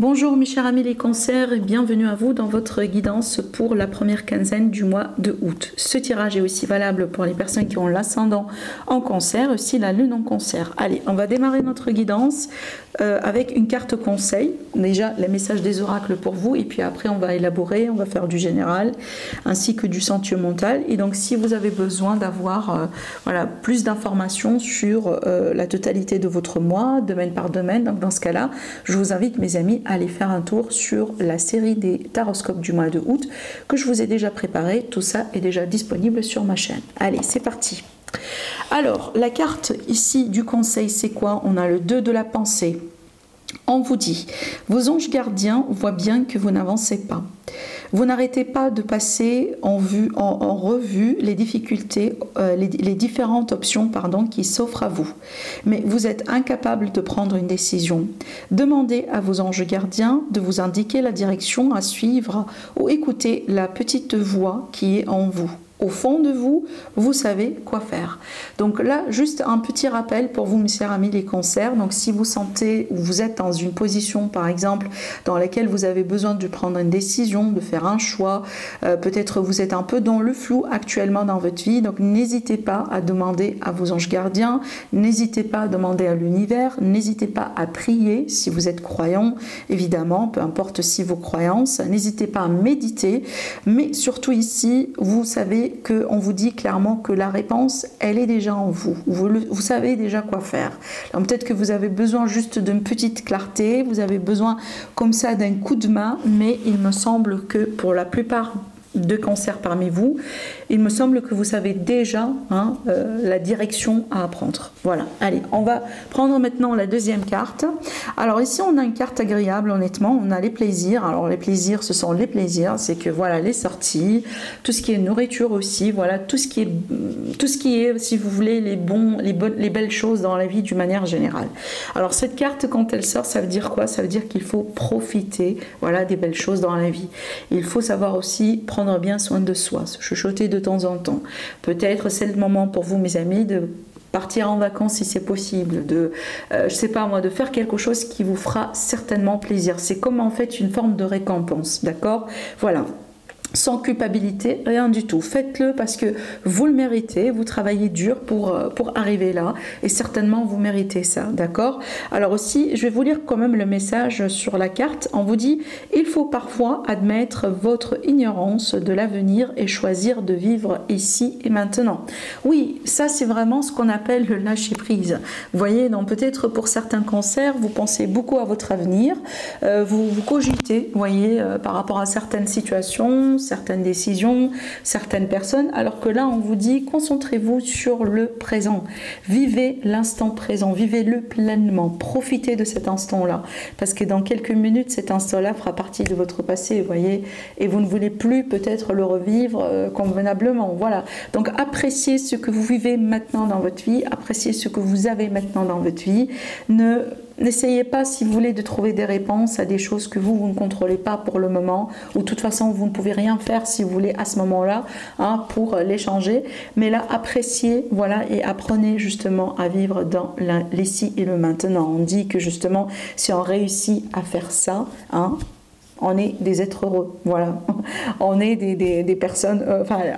Bonjour mes chers amis les cancers et bienvenue à vous dans votre guidance pour la première quinzaine du mois de août. Ce tirage est aussi valable pour les personnes qui ont l'ascendant en cancer, aussi la lune en cancer. Allez, on va démarrer notre guidance avec une carte conseil. Déjà les messages des oracles pour vous et puis après on va élaborer, on va faire du général ainsi que du sentimental. Et donc si vous avez besoin d'avoir voilà, plus d'informations sur la totalité de votre mois, domaine par domaine, donc dans ce cas-là, je vous invite mes amis aller faire un tour sur la série des taroscopes du mois de août que je vous ai déjà préparé. Tout ça est déjà disponible sur ma chaîne. Allez, c'est parti. Alors, la carte ici du conseil, c'est quoi? On a le 2 de la pensée. On vous dit, vos anges gardiens voient bien que vous n'avancez pas. Vous n'arrêtez pas de passer en revue les difficultés, les différentes options qui s'offrent à vous. Mais vous êtes incapable de prendre une décision. Demandez à vos anges gardiens de vous indiquer la direction à suivre ou écoutez la petite voix qui est en vous. Au fond de vous, vous savez quoi faire. Donc là, juste un petit rappel pour vous, mes chers amis les cancers. Donc si vous sentez ou vous êtes dans une position, par exemple, dans laquelle vous avez besoin de prendre une décision, de faire un choix, peut-être vous êtes un peu dans le flou actuellement dans votre vie, donc n'hésitez pas à demander à vos anges gardiens, n'hésitez pas à demander à l'univers, n'hésitez pas à prier si vous êtes croyant, évidemment, peu importe si vos croyances, n'hésitez pas à méditer, mais surtout ici, vous savez qu'on vous dit clairement que la réponse, elle est déjà en vous. Vous savez déjà quoi faire. Peut-être que vous avez besoin juste d'une petite clarté, vous avez besoin comme ça d'un coup de main, mais il me semble que pour la plupart de cancers parmi vous, il me semble que vous savez déjà la direction à prendre. Voilà, allez, on va prendre maintenant la deuxième carte. Alors ici, on a une carte agréable, honnêtement, on a les plaisirs. Alors les plaisirs, ce sont les plaisirs, c'est que voilà, les sorties, tout ce qui est nourriture aussi, voilà, tout ce qui est, si vous voulez, les belles choses dans la vie d'une manière générale. Alors cette carte, quand elle sort, ça veut dire quoi? Ça veut dire qu'il faut profiter, voilà, des belles choses dans la vie. Il faut savoir aussi prendre bien soin de soi, se chuchoter de temps en temps. Peut-être c'est le moment pour vous, mes amis, de partir en vacances si c'est possible, de, je sais pas moi, de faire quelque chose qui vous fera certainement plaisir. C'est comme en fait une forme de récompense, d'accord? Voilà. Sans culpabilité, rien du tout. Faites-le parce que vous le méritez, vous travaillez dur pour arriver là et certainement vous méritez ça, d'accord? Alors aussi, je vais vous lire quand même le message sur la carte. On vous dit, il faut parfois admettre votre ignorance de l'avenir et choisir de vivre ici et maintenant. Oui, ça c'est vraiment ce qu'on appelle le lâcher prise. Vous voyez, donc peut-être pour certains cancers, vous pensez beaucoup à votre avenir, vous cogitez, vous voyez, par rapport à certaines situations, certaines décisions, certaines personnes, alors que là on vous dit concentrez-vous sur le présent, vivez l'instant présent, vivez-le pleinement, profitez de cet instant-là, parce que dans quelques minutes cet instant-là fera partie de votre passé, vous voyez, et vous ne voulez plus peut-être le revivre convenablement, voilà. Donc appréciez ce que vous vivez maintenant dans votre vie, appréciez ce que vous avez maintenant dans votre vie, n'essayez pas, si vous voulez, de trouver des réponses à des choses que vous ne contrôlez pas pour le moment, ou de toute façon, vous ne pouvez rien faire, si vous voulez, à ce moment-là, pour les changer. Mais là, appréciez, voilà, et apprenez justement à vivre dans l'ici et le maintenant. On dit que justement, si on réussit à faire ça, on est des êtres heureux, voilà. On est des personnes,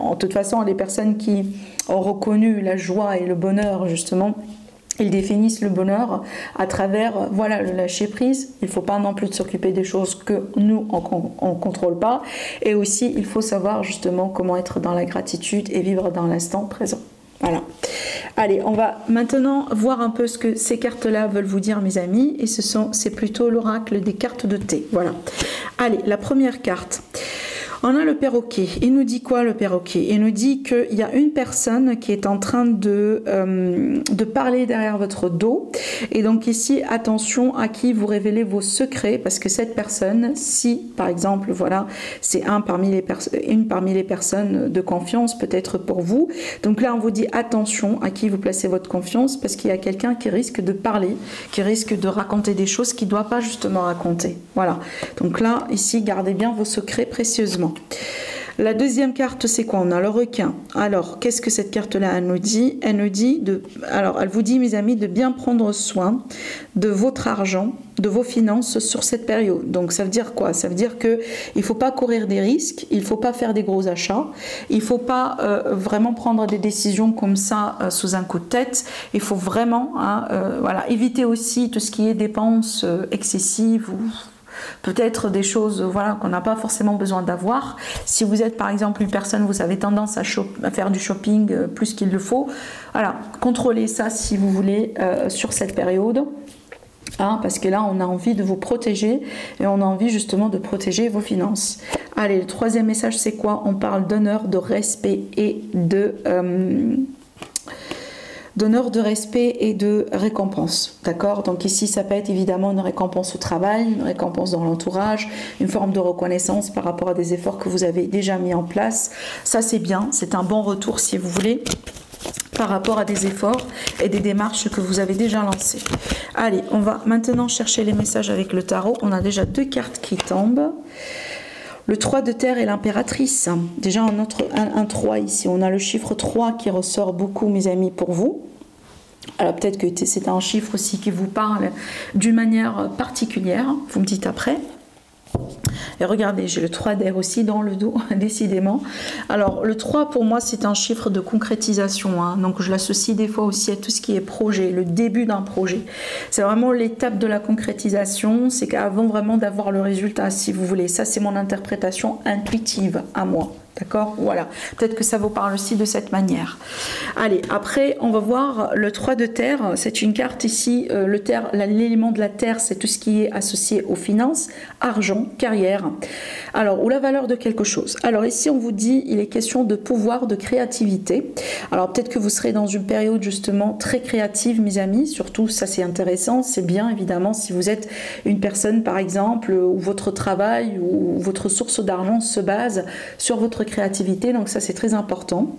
en toute façon, les personnes qui ont reconnu la joie et le bonheur, justement, ils définissent le bonheur à travers, voilà, le lâcher prise. Il ne faut pas non plus s'occuper des choses que nous, on ne contrôle pas. Et aussi, il faut savoir justement comment être dans la gratitude et vivre dans l'instant présent. Voilà. Allez, on va maintenant voir un peu ce que ces cartes-là veulent vous dire, mes amis. Et c'est plutôt l'oracle des cartes de thé. Voilà. Allez, la première carte. On a le perroquet. Il nous dit quoi, le perroquet? Il nous dit qu'il y a une personne qui est en train de parler derrière votre dos. Et donc ici, attention à qui vous révélez vos secrets, parce que cette personne, si par exemple, voilà, c'est une parmi les personnes de confiance, peut-être pour vous. Donc là, on vous dit attention à qui vous placez votre confiance, parce qu'il y a quelqu'un qui risque de parler, qui risque de raconter des choses qu'il ne doit pas justement raconter. Voilà. Donc là, ici, gardez bien vos secrets précieusement. La deuxième carte, c'est quoi? On a le requin. Alors, qu'est-ce que cette carte-là, elle nous dit? Elle nous dit alors, elle vous dit, mes amis, de bien prendre soin de votre argent, de vos finances sur cette période. Donc, ça veut dire quoi? Ça veut dire que il faut pas courir des risques, il faut pas faire des gros achats, il faut pas vraiment prendre des décisions comme ça sous un coup de tête. Il faut vraiment, voilà, éviter aussi tout ce qui est dépenses excessives ou peut-être des choses, voilà, qu'on n'a pas forcément besoin d'avoir. Si vous êtes par exemple une personne, vous avez tendance à faire du shopping plus qu'il le faut, voilà, contrôlez ça si vous voulez sur cette période. Parce que là, on a envie de vous protéger et on a envie justement de protéger vos finances. Allez, le troisième message, c'est quoi? On parle d'honneur, de respect et d'honneur, de respect et de récompense, d'accord? Donc ici, ça peut être évidemment une récompense au travail, une récompense dans l'entourage, une forme de reconnaissance par rapport à des efforts que vous avez déjà mis en place. Ça, c'est bien, c'est un bon retour si vous voulez, par rapport à des efforts et des démarches que vous avez déjà lancées. Allez, on va maintenant chercher les messages avec le tarot. On a déjà 2 cartes qui tombent. Le 3 de terre et l'impératrice. Déjà, un 3 ici. On a le chiffre 3 qui ressort beaucoup, mes amis, pour vous. Alors, peut-être que c'est un chiffre aussi qui vous parle d'une manière particulière. Vous me dites après. Et regardez, j'ai le 3 d'air aussi dans le dos, décidément. Alors, le 3, pour moi, c'est un chiffre de concrétisation. Donc, je l'associe des fois aussi à tout ce qui est projet, le début d'un projet. C'est vraiment l'étape de la concrétisation. C'est qu'avant vraiment d'avoir le résultat, si vous voulez. Ça, c'est mon interprétation intuitive à moi. D'accord? Voilà. Peut-être que ça vous parle aussi de cette manière. Allez, après, on va voir le 3 de terre. C'est une carte ici. L'élément de la terre, c'est tout ce qui est associé aux finances, argent, carrière. Alors, ou la valeur de quelque chose. Alors ici, on vous dit, il est question de pouvoir, de créativité. Alors, peut-être que vous serez dans une période justement très créative, mes amis. Surtout, ça c'est intéressant. C'est bien, évidemment, si vous êtes une personne, par exemple, où votre travail ou votre source d'argent se base sur votre créativité, donc ça c'est très important.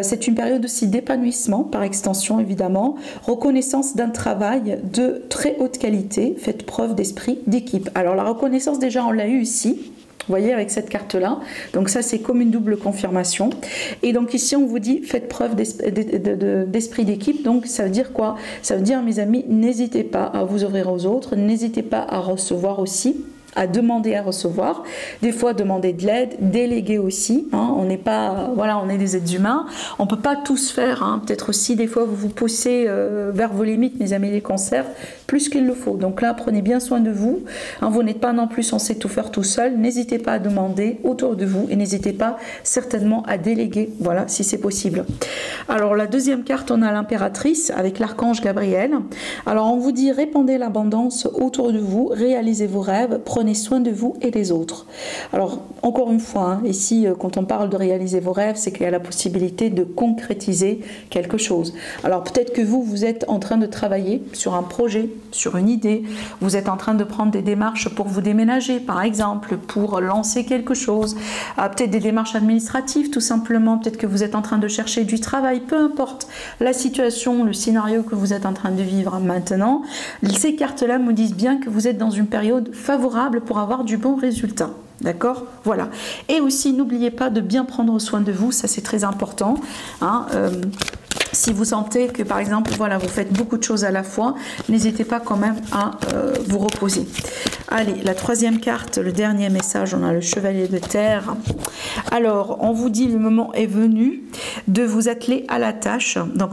C'est une période aussi d'épanouissement par extension évidemment, reconnaissance d'un travail de très haute qualité, faites preuve d'esprit d'équipe. Alors la reconnaissance déjà on l'a eu ici, vous voyez avec cette carte là, donc ça c'est comme une double confirmation. Et donc ici on vous dit faites preuve d'esprit d'équipe, donc ça veut dire quoi? Ça veut dire mes amis, n'hésitez pas à vous ouvrir aux autres, n'hésitez pas à recevoir aussi, à demander à recevoir, des fois demander de l'aide, déléguer aussi, on n'est pas, voilà, on est des êtres humains, on peut pas tous faire, peut-être aussi des fois vous vous poussez vers vos limites, mes amis les cancers, plus qu'il le faut, donc là prenez bien soin de vous, vous n'êtes pas non plus censé tout faire tout seul, n'hésitez pas à demander autour de vous et n'hésitez pas certainement à déléguer, voilà, si c'est possible. Alors la deuxième carte, on a l'impératrice avec l'archange Gabriel. Alors on vous dit répandez l'abondance autour de vous, réalisez vos rêves, prenez soin de vous et des autres. Alors, encore une fois, ici, quand on parle de réaliser vos rêves, c'est qu'il y a la possibilité de concrétiser quelque chose. Alors, peut-être que vous êtes en train de travailler sur un projet, sur une idée, vous êtes en train de prendre des démarches pour vous déménager, par exemple, pour lancer quelque chose, peut-être des démarches administratives, tout simplement, peut-être que vous êtes en train de chercher du travail, peu importe la situation, le scénario que vous êtes en train de vivre maintenant, ces cartes-là me disent bien que vous êtes dans une période favorable pour avoir du bon résultat. D'accord? Voilà. Et aussi, n'oubliez pas de bien prendre soin de vous, ça c'est très important. Si vous sentez que par exemple, voilà, vous faites beaucoup de choses à la fois, n'hésitez pas quand même à vous reposer. Allez, la troisième carte, le dernier message, on a le chevalier de terre. Alors, on vous dit le moment est venu de vous atteler à la tâche. Donc,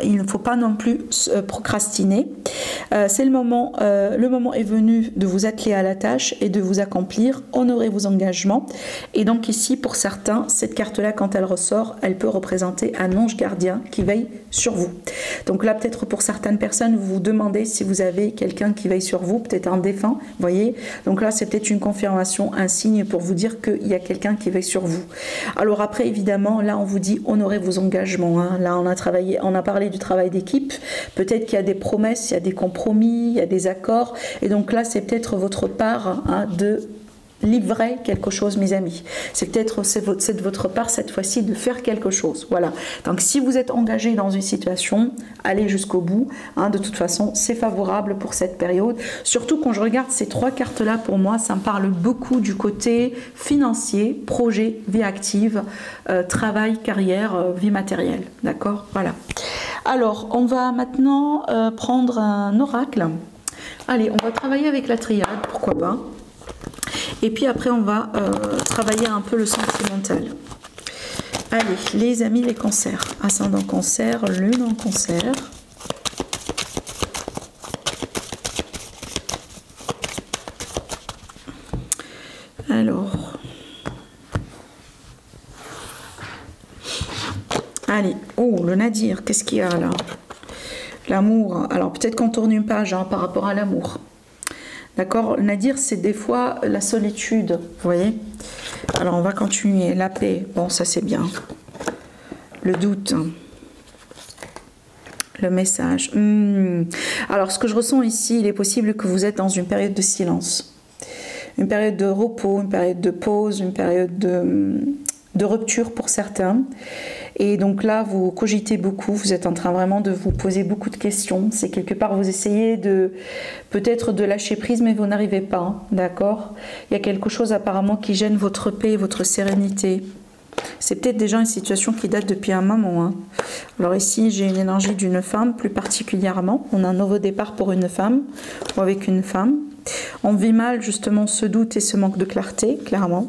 il ne faut pas non plus procrastiner. C'est le moment est venu de vous atteler à la tâche et de vous accomplir. Honorez vos engagements. Et donc ici, pour certains, cette carte-là, quand elle ressort, elle peut représenter un ange gardien qui veille sur vous. Donc là, peut-être pour certaines personnes, vous vous demandez si vous avez quelqu'un qui veille sur vous, peut-être un défunt, vous voyez. Donc là, c'est peut-être une confirmation, un signe pour vous dire qu'il y a quelqu'un qui veille sur vous. Alors après, évidemment, là, on vous dit honorez vos engagements. Là, on a parlé du travail d'équipe. Peut-être qu'il y a des promesses, il y a des compromis, il y a des accords. Et donc là, c'est peut-être votre part de livrer quelque chose, mes amis. C'est peut-être de votre part cette fois-ci de faire quelque chose. Voilà. Donc si vous êtes engagé dans une situation, allez jusqu'au bout. Hein, de toute façon, c'est favorable pour cette période. Surtout quand je regarde ces 3 cartes-là, pour moi, ça me parle beaucoup du côté financier, projet, vie active, travail, carrière, vie matérielle. D'accord? Voilà. Alors, on va maintenant prendre un oracle. Allez, on va travailler avec la triade, pourquoi pas. Et puis après, on va travailler un peu le sentimental. Allez, les amis, les cancers. Ascendant cancer, lune en cancer. Alors. Allez, oh, le nadir, qu'est-ce qu'il y a là? L'amour. Alors, peut-être qu'on tourne une page hein, par rapport à l'amour. D'accord, le nadir, c'est des fois la solitude, vous voyez. Alors, on va continuer. La paix, bon, ça c'est bien. Le doute. Le message. Alors, ce que je ressens ici, il est possible que vous êtes dans une période de silence. Une période de repos, une période de pause, une période de rupture pour certains. Et donc là, vous cogitez beaucoup, vous êtes en train vraiment de vous poser beaucoup de questions. C'est quelque part, vous essayez de peut-être de lâcher prise, mais vous n'arrivez pas, hein, d'accord? Il y a quelque chose apparemment qui gêne votre paix, votre sérénité. C'est peut-être déjà une situation qui date depuis un moment. Hein. Alors ici, j'ai une énergie d'une femme plus particulièrement. On a un nouveau départ pour une femme ou avec une femme. On vit mal justement ce doute et ce manque de clarté, clairement.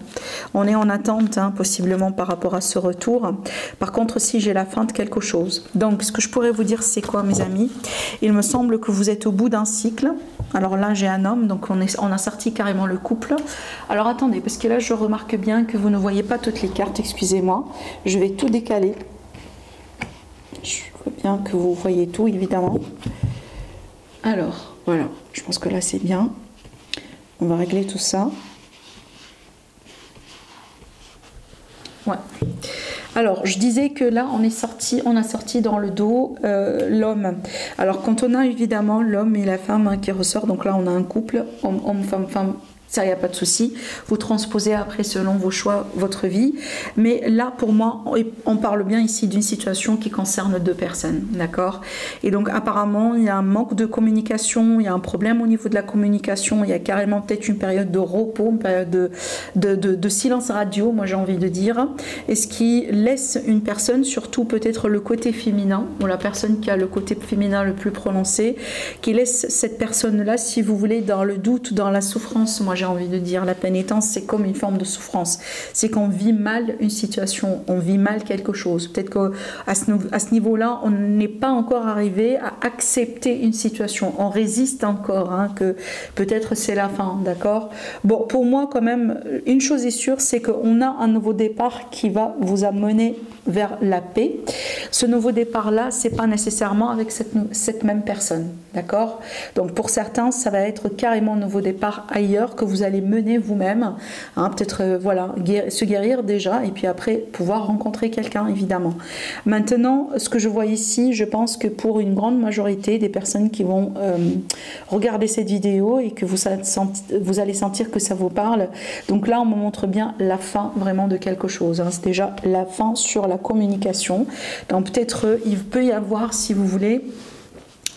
On est en attente, hein, possiblement par rapport à ce retour. Par contre, si j'ai la fin de quelque chose. Donc, ce que je pourrais vous dire, c'est quoi, mes amis? Il me semble que vous êtes au bout d'un cycle. Alors là, j'ai un homme, donc on a sorti carrément le couple. Alors attendez, parce que là, je remarque bien que vous ne voyez pas toutes les cartes, excusez-moi. Je vais tout décaler. Je vois bien que vous voyez tout, évidemment. Alors, voilà, je pense que là, c'est bien. On va régler tout ça. Ouais. Alors, je disais que là, on a sorti dans le dos l'homme. Alors, quand on a évidemment l'homme et la femme hein, qui ressort, donc là, on a un couple, homme, femme, femme. Ça, il n'y a pas de souci. Vous transposez après selon vos choix, votre vie. Mais là, pour moi, on parle bien ici d'une situation qui concerne 2 personnes. D'accord? Et donc, apparemment, il y a un manque de communication. Il y a un problème au niveau de la communication. Il y a carrément peut-être une période de repos, une période de silence radio, moi j'ai envie de dire. Et ce qui laisse une personne, surtout peut-être le côté féminin, ou la personne qui a le côté féminin le plus prononcé, qui laisse cette personne-là, si vous voulez, dans le doute, dans la souffrance. Moi, j'ai envie de dire, la pénitence, c'est comme une forme de souffrance. C'est qu'on vit mal une situation, on vit mal quelque chose. Peut-être qu'à ce niveau-là, on n'est pas encore arrivé à accepter une situation. On résiste encore, hein, que peut-être c'est la fin, d'accord? Bon, pour moi, quand même, une chose est sûre, c'est qu'on a un nouveau départ qui va vous amener vers la paix. Ce nouveau départ-là, c'est pas nécessairement avec cette même personne, d'accord? Donc, pour certains, ça va être carrément un nouveau départ ailleurs que vous allez mener vous-même, hein, peut-être voilà, se guérir déjà et puis après pouvoir rencontrer quelqu'un évidemment. Maintenant, ce que je vois ici, je pense que pour une grande majorité des personnes qui vont regarder cette vidéo et que vous allez sentir que ça vous parle, donc là on me montre bien la fin vraiment de quelque chose, hein. C'est déjà la fin sur la communication. Donc peut-être il peut y avoir, si vous voulez,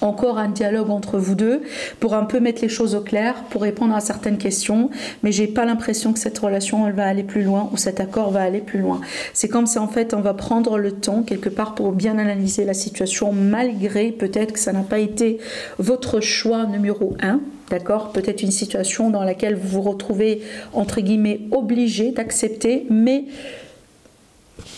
encore un dialogue entre vous deux pour un peu mettre les choses au clair, pour répondre à certaines questions, mais j'ai pas l'impression que cette relation elle va aller plus loin ou cet accord va aller plus loin. C'est comme si en fait on va prendre le temps quelque part pour bien analyser la situation, malgré peut-être que ça n'a pas été votre choix numéro 1. D'accord, peut-être une situation dans laquelle vous vous retrouvez entre guillemets obligé d'accepter, mais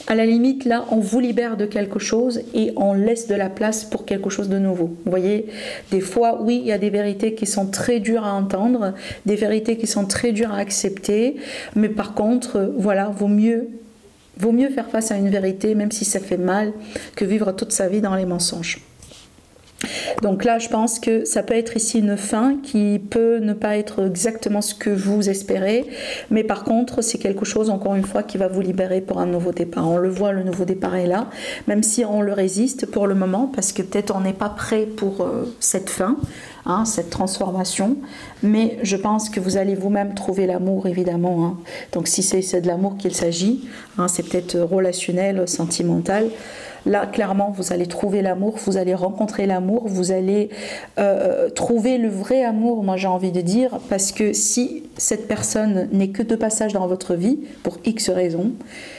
à la limite, là, on vous libère de quelque chose et on laisse de la place pour quelque chose de nouveau. Vous voyez, des fois, oui, il y a des vérités qui sont très dures à entendre, des vérités qui sont très dures à accepter, mais par contre, voilà, vaut mieux faire face à une vérité, même si ça fait mal, que vivre toute sa vie dans les mensonges. Donc là, je pense que ça peut être ici une fin qui peut ne pas être exactement ce que vous espérez, mais par contre, c'est quelque chose, encore une fois, qui va vous libérer pour un nouveau départ. On le voit, le nouveau départ est là, même si on le résiste pour le moment, parce que peut-être on n'est pas prêt pour cette fin, hein, cette transformation, mais je pense que vous allez vous-même trouver l'amour, évidemment. Hein. Donc si c'est de l'amour qu'il s'agit, hein, c'est peut-être relationnel, sentimental. Là, clairement, vous allez trouver l'amour, vous allez rencontrer l'amour, vous allez trouver le vrai amour, moi j'ai envie de dire, parce que si cette personne n'est que de passage dans votre vie, pour X raisons,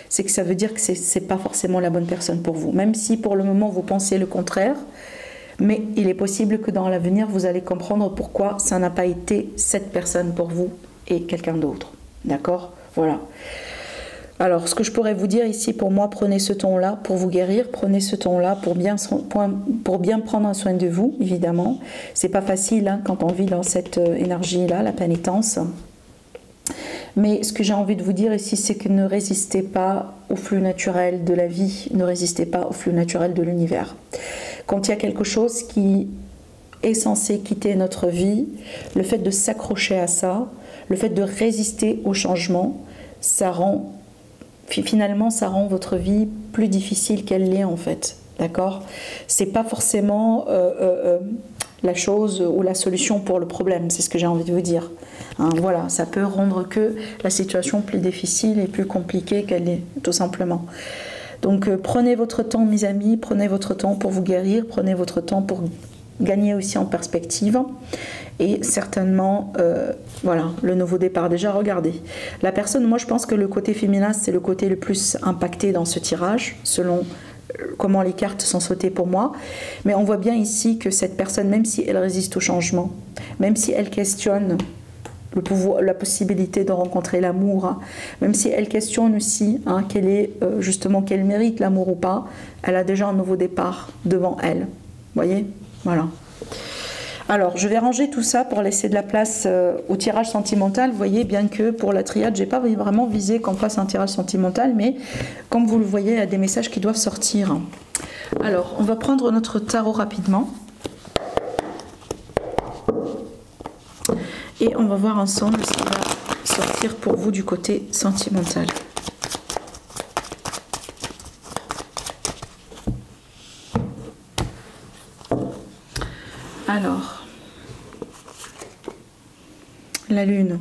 c'est que ça veut dire que ce n'est pas forcément la bonne personne pour vous. Même si pour le moment vous pensez le contraire, mais il est possible que dans l'avenir, vous allez comprendre pourquoi ça n'a pas été cette personne pour vous et quelqu'un d'autre. D'accord? Voilà. Alors, ce que je pourrais vous dire ici, pour moi, prenez ce ton-là pour vous guérir, prenez ce ton-là pour bien prendre soin de vous, évidemment. C'est pas facile hein, quand on vit dans cette énergie-là, la pénitence. Mais ce que j'ai envie de vous dire ici, c'est que ne résistez pas au flux naturel de la vie, ne résistez pas au flux naturel de l'univers. Quand il y a quelque chose qui est censé quitter notre vie, le fait de s'accrocher à ça, le fait de résister au changement, finalement, ça rend votre vie plus difficile qu'elle l'est en fait. D'accord? C'est pas forcément la chose ou la solution pour le problème, c'est ce que j'ai envie de vous dire. Hein, voilà, ça peut rendre que la situation plus difficile et plus compliquée qu'elle est, tout simplement. Donc prenez votre temps, mes amis, prenez votre temps pour vous guérir, prenez votre temps pour gagner aussi en perspective. Et certainement, voilà, le nouveau départ. Déjà, regardez. La personne, moi je pense que le côté féminin, c'est le côté le plus impacté dans ce tirage, selon comment les cartes sont sautées pour moi. Mais on voit bien ici que cette personne, même si elle résiste au changement, même si elle questionne le pouvoir, la possibilité de rencontrer l'amour, hein, même si elle questionne aussi hein, justement qu'elle mérite l'amour ou pas, elle a déjà un nouveau départ devant elle. Vous voyez? Voilà. Alors, je vais ranger tout ça pour laisser de la place au tirage sentimental. Vous voyez, bien que pour la triade, je n'ai pas vraiment visé qu'on fasse un tirage sentimental, mais comme vous le voyez, il y a des messages qui doivent sortir. Alors, on va prendre notre tarot rapidement. Et on va voir ensemble ce qui va sortir pour vous du côté sentimental. Alors, la lune.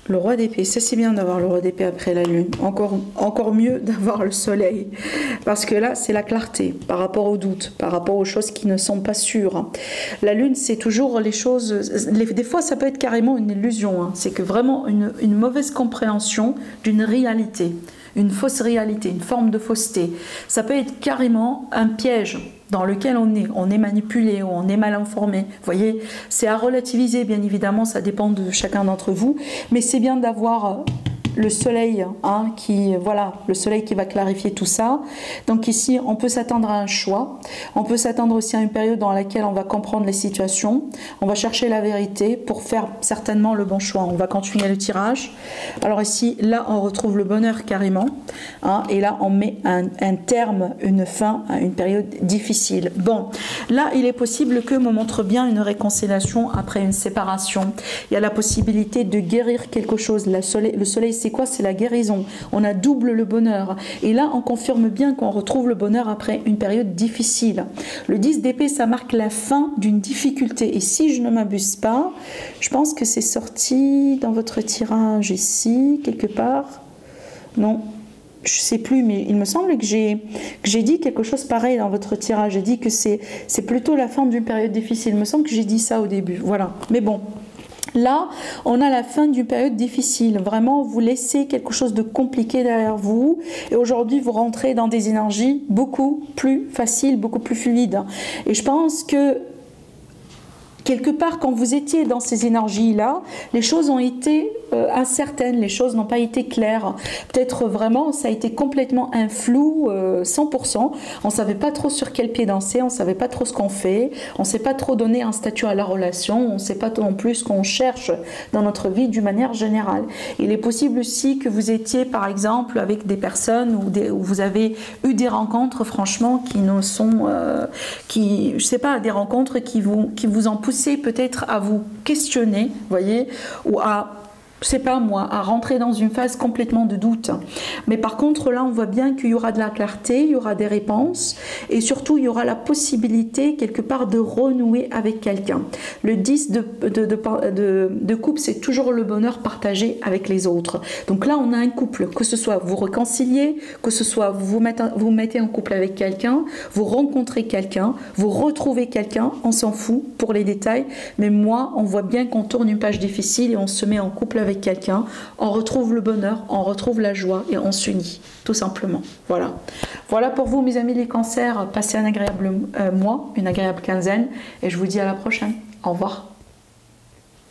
Le roi d'épée, ça c'est bien d'avoir le roi d'épée après la lune. Encore mieux d'avoir le soleil. Parce que là, c'est la clarté par rapport aux doutes, par rapport aux choses qui ne sont pas sûres. La lune, c'est toujours les choses... Des fois, ça peut être carrément une illusion. Hein. C'est que vraiment une mauvaise compréhension d'une réalité. Une fausse réalité, une forme de fausseté. Ça peut être carrément un piège dans lequel on est manipulé ou on est mal informé. Vous voyez, c'est à relativiser, bien évidemment, ça dépend de chacun d'entre vous, mais c'est bien d'avoir le soleil, hein, le soleil qui va clarifier tout ça. Donc ici, on peut s'attendre à un choix. On peut s'attendre aussi à une période dans laquelle on va comprendre les situations. On va chercher la vérité pour faire certainement le bon choix. On va continuer le tirage. Alors ici, là, on retrouve le bonheur carrément. Hein, et là, on met un terme, une fin à une période difficile. Bon, là, il est possible que me montre bien une réconciliation après une séparation. Il y a la possibilité de guérir quelque chose. Le soleil, c'est quoi? C'est la guérison. On a double le bonheur. Et là, on confirme bien qu'on retrouve le bonheur après une période difficile. Le 10 d'épée, ça marque la fin d'une difficulté. Et si je ne m'abuse pas, je pense que c'est sorti dans votre tirage ici, quelque part. Non, je ne sais plus, mais il me semble que j'ai dit quelque chose pareil dans votre tirage. J'ai dit que c'est plutôt la fin d'une période difficile. Il me semble que j'ai dit ça au début. Voilà. Mais bon. Là, on a la fin d'une période difficile. Vraiment, vous laissez quelque chose de compliqué derrière vous. Et aujourd'hui, vous rentrez dans des énergies beaucoup plus faciles, beaucoup plus fluides. Et je pense que quelque part, quand vous étiez dans ces énergies-là, les choses ont été incertaines, les choses n'ont pas été claires. Peut-être vraiment, ça a été complètement un flou 100%. On ne savait pas trop sur quel pied danser, on ne savait pas trop ce qu'on fait, on ne sait pas trop donner un statut à la relation, on ne sait pas non plus ce qu'on cherche dans notre vie d'une manière générale. Il est possible aussi que vous étiez, par exemple, avec des personnes où vous avez eu des rencontres, franchement, qui ne sont, je sais pas, des rencontres qui vous ont poussé peut-être à vous questionner, voyez, ou à, je sais pas moi, à rentrer dans une phase complètement de doute. Mais par contre, là, on voit bien qu'il y aura de la clarté, il y aura des réponses, et surtout, il y aura la possibilité, quelque part, de renouer avec quelqu'un. Le 10 de coupe, c'est toujours le bonheur partagé avec les autres. Donc là, on a un couple, que ce soit vous réconciliez, que ce soit vous mettez en couple avec quelqu'un, vous rencontrez quelqu'un, vous retrouvez quelqu'un, on s'en fout pour les détails, mais moi, on voit bien qu'on tourne une page difficile et on se met en couple avec quelqu'un, on retrouve le bonheur, on retrouve la joie et on s'unit, tout simplement. Voilà. Voilà pour vous, mes amis les cancers. Passez un agréable mois, une agréable quinzaine et je vous dis à la prochaine. Au revoir.